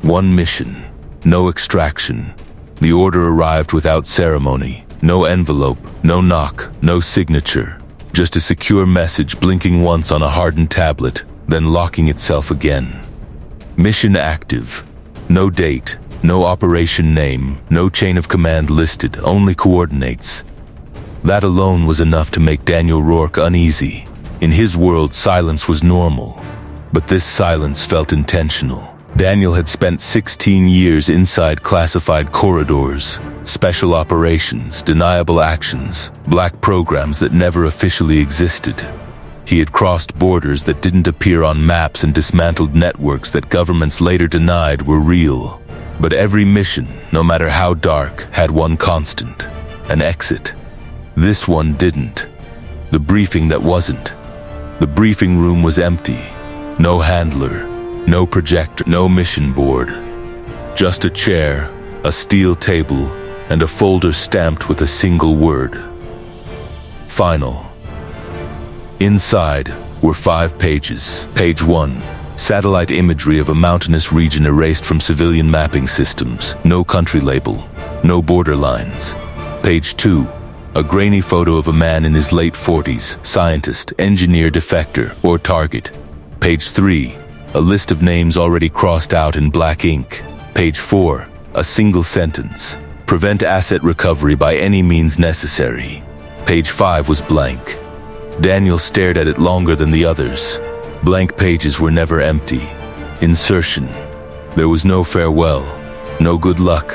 One mission, no extraction. The order arrived without ceremony. No envelope, no knock, no signature. Just a secure message blinking once on a hardened tablet, then locking itself again. Mission active. No date, no operation name, no chain of command listed, only coordinates. That alone was enough to make Daniel Rourke uneasy. In his world, silence was normal. But this silence felt intentional. Daniel had spent 16 years inside classified corridors, special operations, deniable actions, black programs that never officially existed. He had crossed borders that didn't appear on maps and dismantled networks that governments later denied were real. But every mission, no matter how dark, had one constant: an exit. This one didn't. The briefing that wasn't. The briefing room was empty. No handler, no projector, no mission board. Just a chair, a steel table, and a folder stamped with a single word: Final. Inside were 5 pages. Page 1. Satellite imagery of a mountainous region erased from civilian mapping systems. No country label, no border lines. Page 2. A grainy photo of a man in his late 40s, scientist, engineer, defector, or target. Page 3. A list of names already crossed out in black ink. Page 4. A single sentence: prevent asset recovery by any means necessary. Page 5 was blank. Daniel stared at it longer than the others. Blank pages were never empty. Insertion. There was no farewell, no good luck.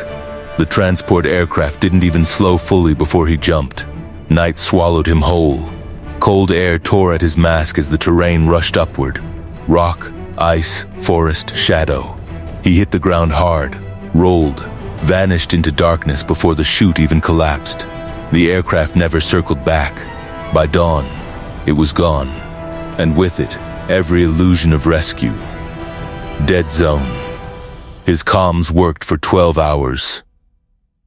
The transport aircraft didn't even slow fully before he jumped. Night swallowed him whole. Cold air tore at his mask as the terrain rushed upward. Rock, ice, forest, shadow. He hit the ground hard, rolled, vanished into darkness before the chute even collapsed. The aircraft never circled back. By dawn, it was gone, and with it, every illusion of rescue. Dead zone. His comms worked for 12 hours.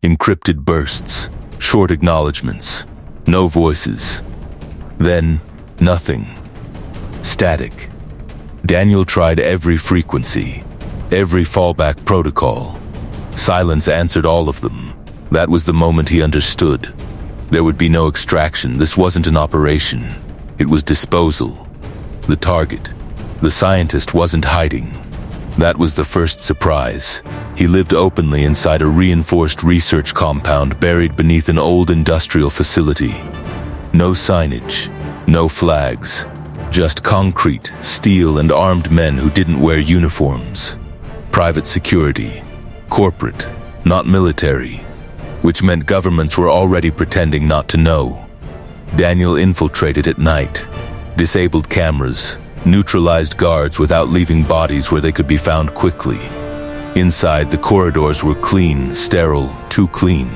Encrypted bursts, short acknowledgements, no voices. Then, nothing. Static. Daniel tried every frequency, every fallback protocol. Silence answered all of them. That was the moment he understood. There would be no extraction. This wasn't an operation. It was disposal. The target, the scientist, wasn't hiding. That was the first surprise. He lived openly inside a reinforced research compound buried beneath an old industrial facility. No signage, no flags, just concrete, steel, and armed men who didn't wear uniforms. Private security, corporate, not military, which meant governments were already pretending not to know. Daniel infiltrated at night, disabled cameras, neutralized guards without leaving bodies where they could be found quickly. Inside, the corridors were clean, sterile, too clean.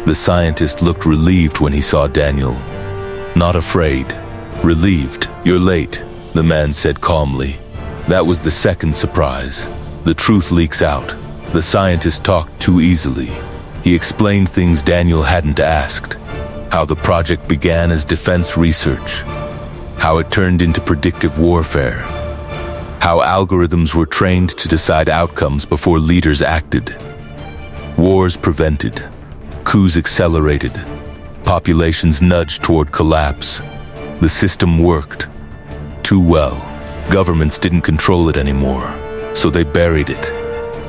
The scientist looked relieved when he saw Daniel. Not afraid. Relieved. "You're late," the man said calmly. That was the second surprise. The truth leaks out. The scientist talked too easily. He explained things Daniel hadn't asked. How the project began as defense research. How it turned into predictive warfare. How algorithms were trained to decide outcomes before leaders acted. Wars prevented. Coups accelerated. Populations nudged toward collapse. The system worked. Too well. Governments didn't control it anymore, so they buried it.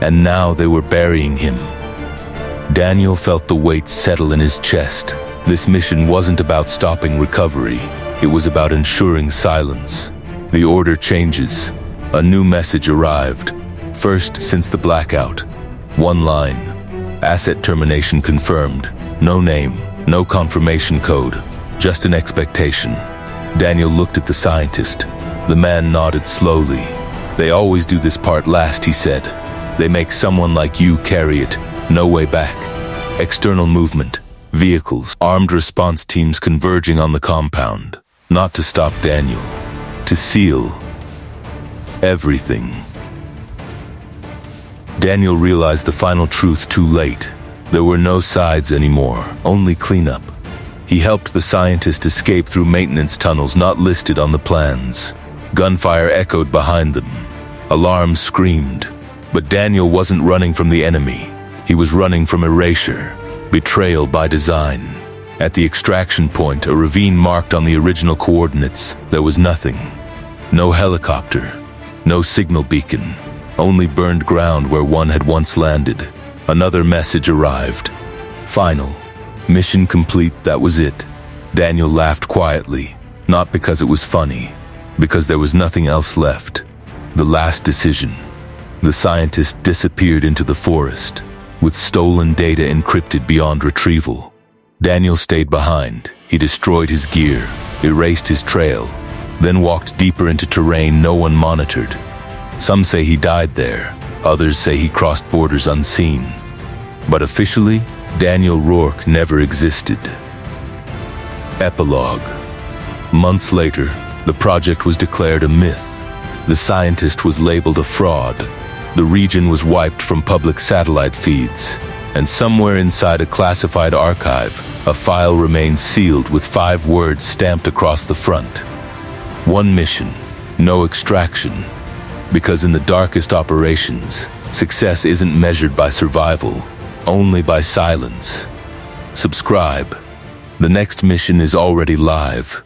And now they were burying him. Daniel felt the weight settle in his chest. This mission wasn't about stopping recovery. It was about ensuring silence. The order changes. A new message arrived. First since the blackout. One line. Asset termination confirmed. No name, no confirmation code. Just an expectation. Daniel looked at the scientist. The man nodded slowly. "They always do this part last," he said. "They make someone like you carry it. No way back." External movement. Vehicles, armed response teams converging on the compound. Not to stop Daniel. To seal everything. Daniel realized the final truth too late. There were no sides anymore, only cleanup. He helped the scientist escape through maintenance tunnels not listed on the plans. Gunfire echoed behind them. Alarms screamed. But Daniel wasn't running from the enemy. He was running from erasure, betrayal by design. At the extraction point, a ravine marked on the original coordinates, there was nothing. No helicopter, no signal beacon, only burned ground where one had once landed. Another message arrived. Final. Mission complete, that was it. Daniel laughed quietly, not because it was funny, because there was nothing else left. The last decision. The scientist disappeared into the forest, with stolen data encrypted beyond retrieval. Daniel stayed behind. He destroyed his gear, erased his trail, then walked deeper into terrain no one monitored. Some say he died there, others say he crossed borders unseen. But officially, Daniel Rourke never existed. Epilogue. Months later, the project was declared a myth. The scientist was labeled a fraud. The region was wiped from public satellite feeds, and somewhere inside a classified archive, a file remains sealed with 5 words stamped across the front. One mission, no extraction. Because in the darkest operations, success isn't measured by survival, only by silence. Subscribe. The next mission is already live.